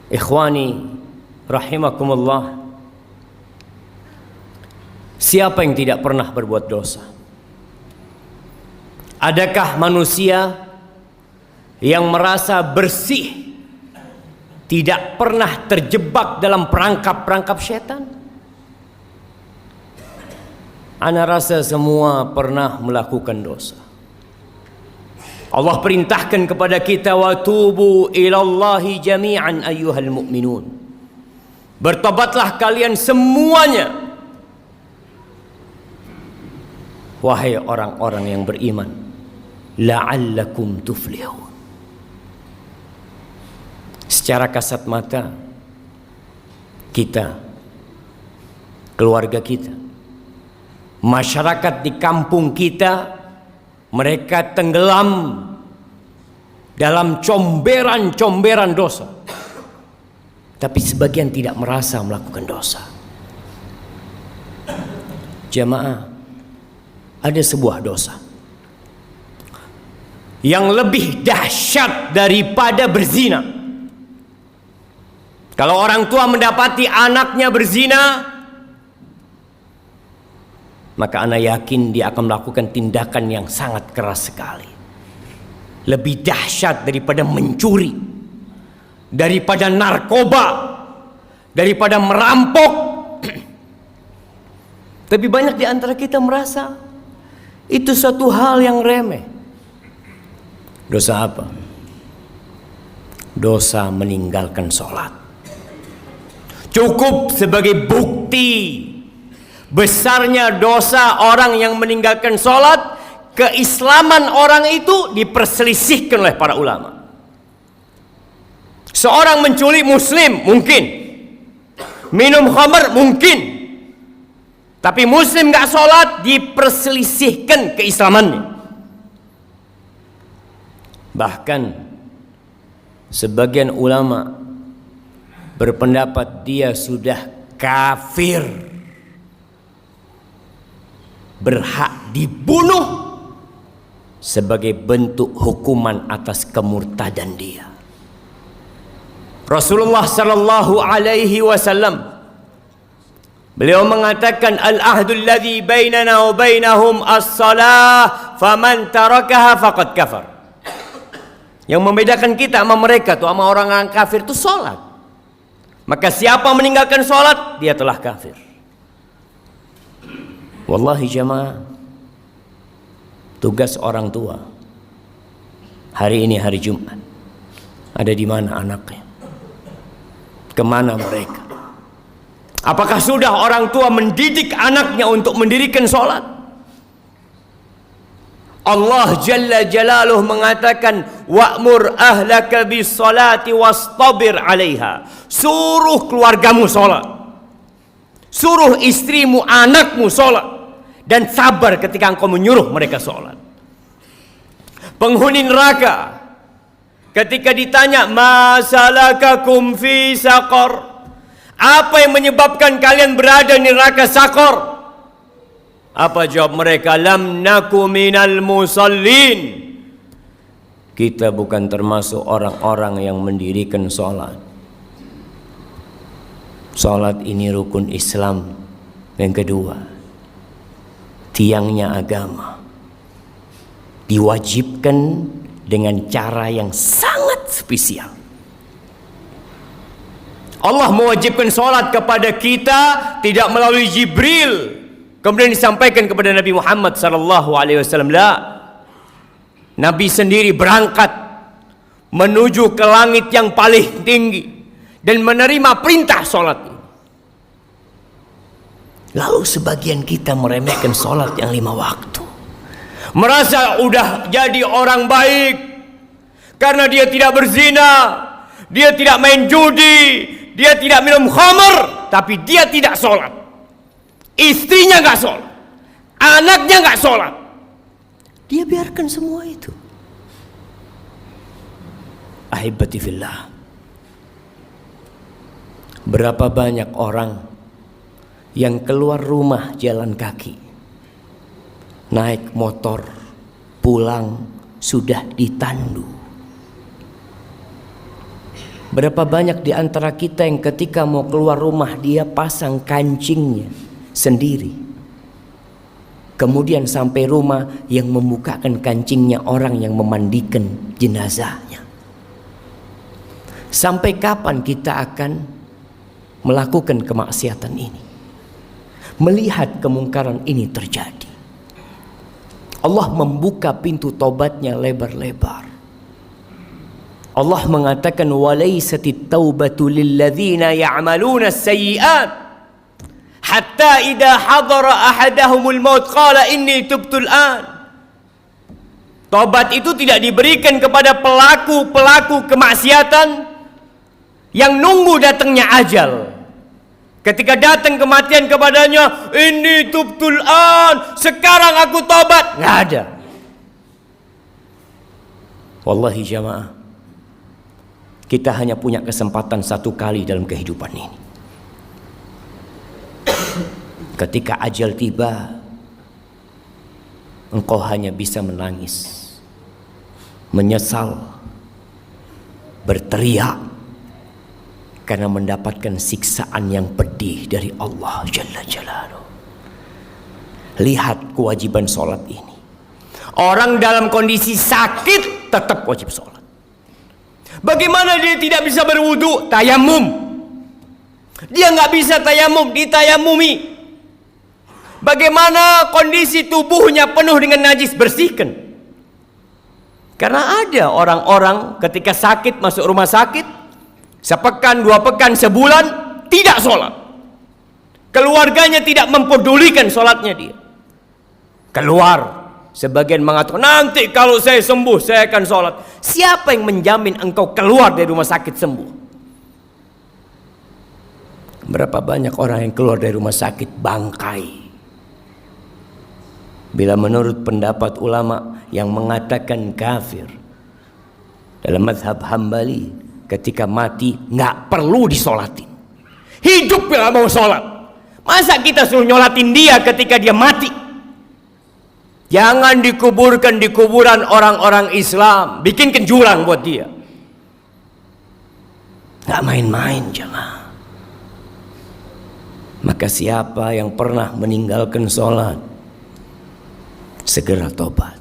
Ikhwani rahimakumullah, siapa yang tidak pernah berbuat dosa? Adakah manusia yang merasa bersih, tidak pernah terjebak dalam perangkap-perangkap syaitan? Ana rasa semua pernah melakukan dosa. Allah perintahkan kepada kita, wa tubu ilallahi jami'an ayyuhal mu'minun. Bertobatlah kalian semuanya, wahai orang-orang yang beriman, la'allakum tuflihun. Secara kasat mata kita, keluarga kita, masyarakat di kampung kita, mereka tenggelam dalam comberan-comberan dosa, tapi sebagian tidak merasa melakukan dosa. Jamaah, ada sebuah dosa yang lebih dahsyat daripada berzina. Kalau orang tua mendapati anaknya berzina, maka ana yakin dia akan melakukan tindakan yang sangat keras sekali. Lebih dahsyat daripada mencuri, daripada narkoba, daripada merampok. Tapi banyak di antara kita merasa itu suatu hal yang remeh. Dosa apa? Dosa meninggalkan sholat. Cukup sebagai bukti besarnya dosa orang yang meninggalkan sholat, keislaman orang itu diperselisihkan oleh para ulama. Seorang menculik muslim mungkin, minum khamr mungkin, tapi muslim gak sholat, diperselisihkan keislamannya. Bahkan sebagian ulama berpendapat dia sudah kafir, berhak dibunuh sebagai bentuk hukuman atas kemurtadan dia. Rasulullah sallallahu alaihi wasallam, beliau mengatakan, al-ahdul ladzi bainana wa bainahum as-salah faman tarakaha faqad kafar. Yang membedakan kita sama mereka tuh, sama orang kafir itu salat. Maka siapa meninggalkan salat, dia telah kafir. Wallahi jamaah, tugas orang tua hari ini hari Jumat, ada di mana anaknya? Kemana mereka? Apakah sudah orang tua mendidik anaknya untuk mendirikan sholat? Allah Jalla Jalaluh mengatakan, wa'mur ahlaka bis salati wastabir 'alaiha. Suruh keluargamu sholat, suruh istrimu, anakmu sholat, dan sabar ketika engkau menyuruh mereka sholat. Penghuni neraka ketika ditanya, ma salakakum fi saqar, apa yang menyebabkan kalian berada di neraka Saqar? Apa jawab mereka? Lam naku minal musallin. Kita bukan termasuk orang-orang yang mendirikan sholat. Sholat ini rukun Islam yang kedua, tiangnya agama, diwajibkan dengan cara yang sangat spesial. Allah mewajibkan sholat kepada kita tidak melalui Jibril kemudian disampaikan kepada Nabi Muhammad SAW. Nabi sendiri berangkat menuju ke langit yang paling tinggi dan menerima perintah sholat. Lalu sebagian kita meremehkan sholat yang 5 waktu, merasa udah jadi orang baik karena dia tidak berzina, dia tidak main judi, dia tidak minum khamr, tapi dia tidak sholat. Istrinya gak sholat, anaknya gak sholat, dia biarkan semua itu. Ahibati fillah, berapa banyak orang yang keluar rumah jalan kaki, naik motor, pulang sudah ditandu. Berapa banyak di antara kita yang ketika mau keluar rumah dia pasang kancingnya sendiri. Kemudian sampai rumah yang membukakan kancingnya orang yang memandikan jenazahnya. Sampai kapan kita akan melakukan kemaksiatan ini? Melihat kemungkaran ini terjadi. Allah membuka pintu tobatnya lebar-lebar. Allah mengatakan walaisatit taubatu lilladzina ya'maluna as-sayyi'at hatta idza hadara ahadahumul maut qala inni tubtul an. Tobat itu tidak diberikan kepada pelaku-pelaku kemaksiatan yang nunggu datangnya ajal. Ketika datang kematian kepadanya, ini tubtul an, sekarang aku tobat. Nggak ada. Wallahi jamaah, kita hanya punya kesempatan satu kali dalam kehidupan ini. Ketika ajal tiba, engkau hanya bisa menangis, menyesal, berteriak, karena mendapatkan siksaan yang pedih dari Allah Jalla Jalaluhu. Lihat kewajiban sholat ini. Orang dalam kondisi sakit tetap wajib sholat. Bagaimana dia tidak bisa berwudu? Tayamum. Dia nggak bisa tayamum, ditayamumi. Bagaimana kondisi tubuhnya penuh dengan najis? Bersihkan. Karena ada orang-orang ketika sakit masuk rumah sakit, sepekan, 2 pekan, sebulan tidak sholat. Keluarganya tidak mempedulikan sholatnya dia. Keluar. Sebagian mengatakan nanti kalau saya sembuh saya akan sholat. Siapa yang menjamin engkau keluar dari rumah sakit sembuh? Berapa banyak orang yang keluar dari rumah sakit bangkai. Bila menurut pendapat ulama yang mengatakan kafir dalam mazhab Hambali, ketika mati nggak perlu disolatin. Hidup nggak mau sholat. Masa kita suruh nyolatin dia ketika dia mati? Jangan dikuburkan di kuburan orang-orang Islam. Bikin jurang buat dia. Nggak main-main jemaah. Maka siapa yang pernah meninggalkan sholat, segera tobat.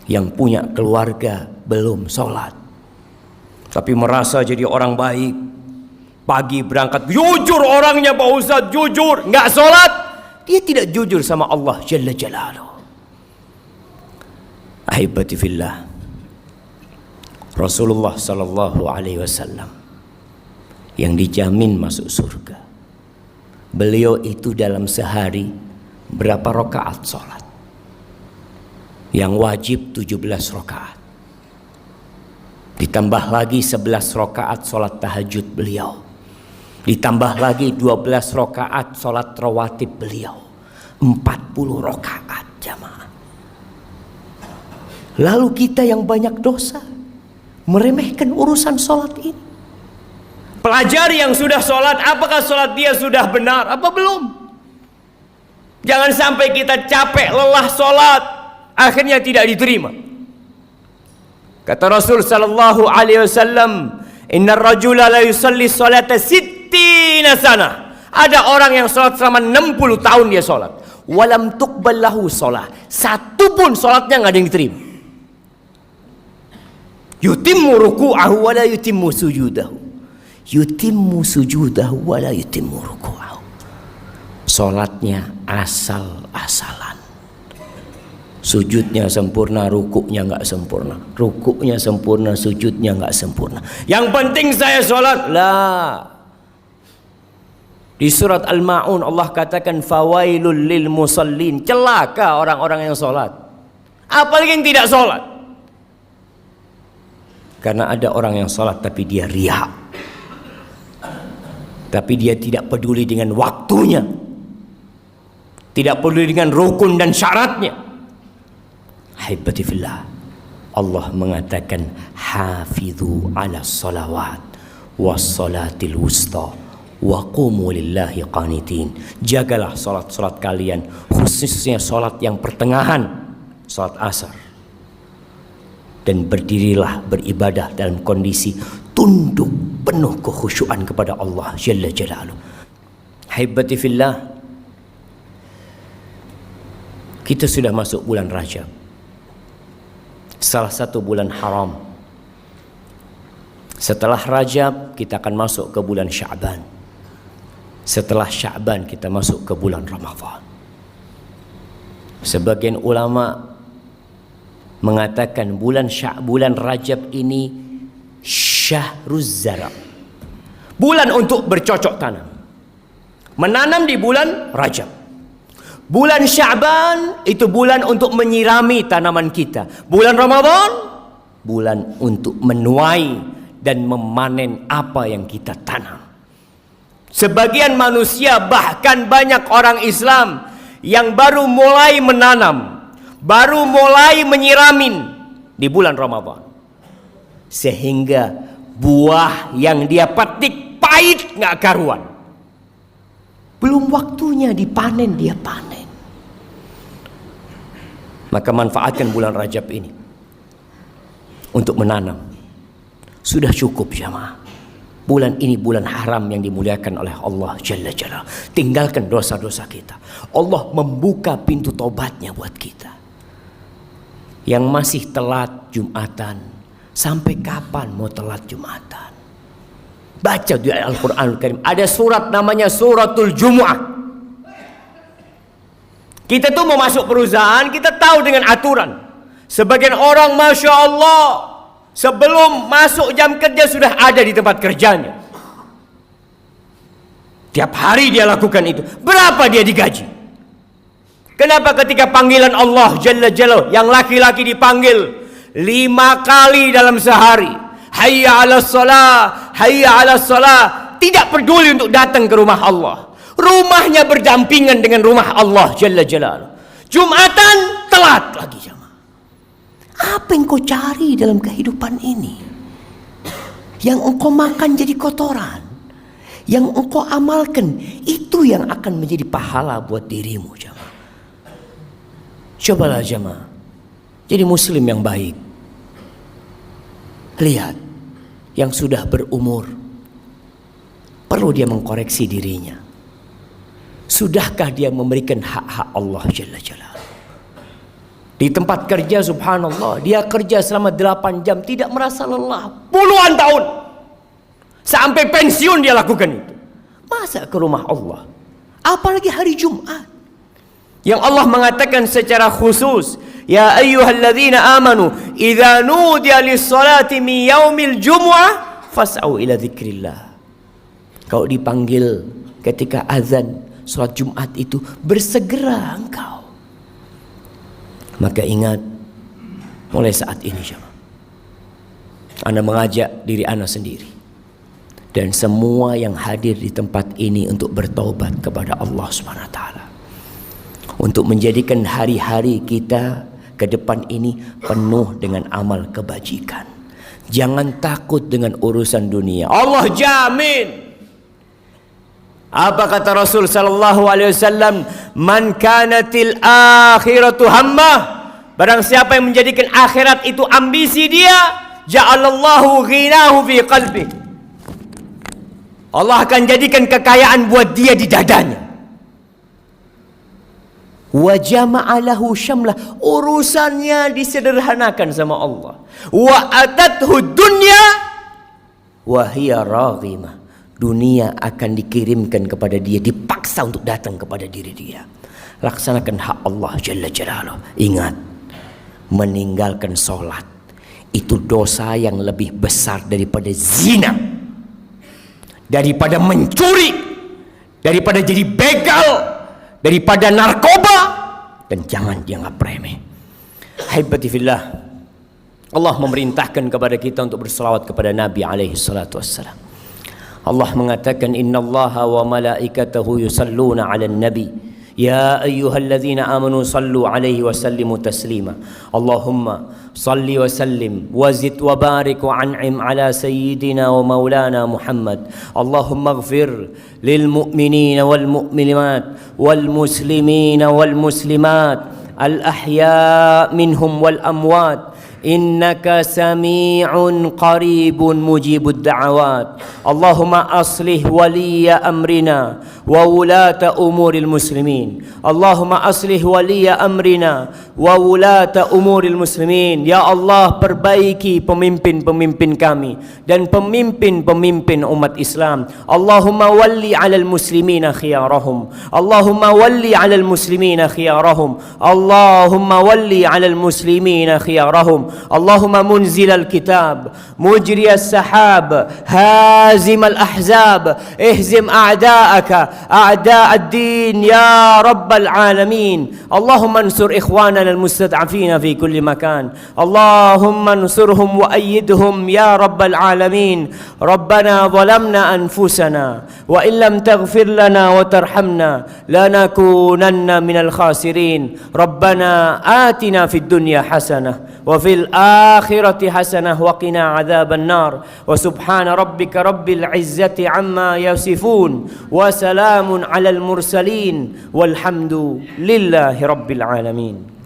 Yang punya keluarga belum sholat, tapi merasa jadi orang baik, pagi berangkat jujur orangnya Pak Ustadz, jujur, nggak sholat, dia tidak jujur sama Allah Jalla Jalaluhu. Ahibati fillah, Rasulullah sallallahu alaihi wasallam yang dijamin masuk surga, beliau itu dalam sehari berapa rakaat sholat? Yang wajib 17 rakaat. Ditambah lagi 11 rakaat sholat tahajud beliau. Ditambah lagi 12 rakaat sholat rawatib beliau. 40 rakaat jamaah. Lalu kita yang banyak dosa meremehkan urusan sholat ini. Pelajari yang sudah sholat, apakah sholat dia sudah benar apa belum? Jangan sampai kita capek lelah sholat, akhirnya tidak diterima. Kata Rasul sallallahu alaihi wasallam, "Innar rajula la yusalli salata sittina sana." Ada orang yang salat selama 60 tahun dia salat, walam tuqbal lahu shalah. Satu pun salatnya enggak ada yang diterima. Yutimmu ruku'ahu wa la yutimmu sujudahu. Yutimmu sujudahu wa la yutimmu ruku'ahu. Salatnya asal-asalan. Sujudnya sempurna, rukuknya nggak sempurna. Rukuknya sempurna, sujudnya nggak sempurna. Yang penting saya sholat. Lah. Di surat Al-Ma'un Allah katakan fawailul lil musallin. Celaka orang-orang yang sholat. Apalagi yang tidak sholat. Karena ada orang yang sholat tapi dia riya. Tapi dia tidak peduli dengan waktunya. Tidak peduli dengan rukun dan syaratnya. Haibati fillah, Allah mengatakan hafidhu ala salawat was salatil wusta wa qumu lillahi qanitin. Jagalah salat-salat kalian, khususnya salat yang pertengahan, salat asar, dan berdirilah beribadah dalam kondisi tunduk penuh kekhusyuan kepada Allah Jalla Jalaluh. Haibati fillah, kita sudah masuk bulan Rajab, salah satu bulan haram. Setelah Rajab kita akan masuk ke bulan Sya'ban. Setelah Sya'ban kita masuk ke bulan Ramadhan. Sebagian ulama mengatakan bulan Rajab ini Syahruz Zara', bulan untuk bercocok tanam, menanam di bulan Rajab. Bulan Sya'ban itu bulan untuk menyirami tanaman kita. Bulan Ramadhan bulan untuk menuai dan memanen apa yang kita tanam. Sebagian manusia, bahkan banyak orang Islam yang baru mulai menanam, baru mulai menyiramin di bulan Ramadhan, sehingga buah yang dia petik pahit nggak karuan. Belum waktunya dipanen, dia panen. Maka manfaatkan bulan Rajab ini untuk menanam. Sudah cukup jamaah. Bulan ini bulan haram yang dimuliakan oleh Allah Jalla Jalla. Tinggalkan dosa-dosa kita. Allah membuka pintu tobatnya buat kita. Yang masih telat Jumatan, sampai kapan mau telat Jumatan? Baca di Al-Quran Al-Karim, ada surat namanya Suratul Jumu'ah. Kita tuh mau masuk perusahaan, kita tahu dengan aturan. Sebagian orang Masya Allah, sebelum masuk jam kerja sudah ada di tempat kerjanya. Tiap hari dia lakukan itu. Berapa dia digaji? Kenapa ketika panggilan Allah Jalla Jalla, yang laki-laki dipanggil 5 kali dalam sehari, hayya 'alas shalah, hayya 'alas shalah, tidak peduli untuk datang ke rumah Allah. Rumahnya berdampingan dengan rumah Allah Jalla Jalla. Jumatan telat lagi jamaah. Apa yang kau cari dalam kehidupan ini? Yang engkau makan jadi kotoran, yang engkau amalkan, itu yang akan menjadi pahala buat dirimu jamaah. Cobalah jamaah jadi muslim yang baik. Lihat, yang sudah berumur perlu dia mengkoreksi dirinya. Sudahkah dia memberikan hak-hak Allah Jalla Jalla? Di tempat kerja subhanallah, dia kerja selama 8 jam tidak merasa lelah, puluhan tahun, sampai pensiun dia lakukan itu. Masa ke rumah Allah? Apalagi hari Jumat yang Allah mengatakan secara khusus, ya ayyuhalladzina amanu idza nudiya lis-salati min yaumil jumu'ah fas'au ila dzikrillah. Kau dipanggil ketika azan salat Jumat itu, bersegera engkau. Maka ingat, mulai saat ini jemaah, Anda mengajak diri Anda sendiri dan semua yang hadir di tempat ini untuk bertaubat kepada Allah Subhanahu wa taala, untuk menjadikan hari-hari kita ke depan ini penuh dengan amal kebajikan. Jangan takut dengan urusan dunia. Allah jamin. Apa kata Rasul sallallahu alaihi wasallam? Man kanatil akhiratu hammah. Barang siapa yang menjadikan akhirat itu ambisi dia, ja'alallahu ghinahu fi qalbi. Allah akan jadikan kekayaan buat dia di dadanya. Wa jama'a lahu syamlah, urusannya disederhanakan sama Allah. Wa atathu dunya wa hiya raghimah. Dunia akan dikirimkan kepada dia, dipaksa untuk datang kepada diri dia. Laksanakan hak Allah Jalla Jalaluh. Ingat, meninggalkan sholat itu dosa yang lebih besar daripada zina, daripada mencuri, daripada jadi begal, daripada narkoba, dan jangan dianggap remeh. Haibati fillah, Allah memerintahkan kepada kita untuk berselawat kepada Nabi alaihi salatu wassalam. Allah mengatakan, innallaha wa malaikatahu yusalluna 'alan nabi ya ayyuhalladzina amanu sallu 'alaihi wa sallimu taslima. Allahumma salli wa sallim wa zid wa barik wa an'im 'ala sayyidina wa maulana Muhammad. Allahumma ighfir lil mu'minina wal mu'minat wal muslimina wal muslimat al ahya minhum wal amwat إنك سميع قريب مجيب الدعوات. اللهم أصلح ولي أمرنا وولاة أمور المسلمين. اللهم أصلح ولي أمرنا وولاة أمور المسلمين. Ya Allah, perbaiki pemimpin-pemimpin kami dan pemimpin-pemimpin umat Islam. Allahumma walli 'alal muslimina khiyarahum. Allahumma walli 'alal muslimina khiyarahum. Allahumma walli 'alal muslimina khiyarahum. Allahumma munzilal kitab, mujriyas sahab, hazimal ahzab, ihzim a'da'aka أعداء الدين يا رب العالمين. اللهم انصر إخواننا المستضعفين في كل مكان. اللهم انصرهم وأيدهم يا رب العالمين. ربنا ظلمنا أنفسنا وإن لم تغفر لنا وترحمنا لنكونن من الخاسرين. ربنا آتنا في الدنيا حسنة وفي الآخرة حسنة وقنا عذاب النار. وسبحان ربك رب العزة عما يصفون وسلام على المرسلين والحمد لله رب العالمين.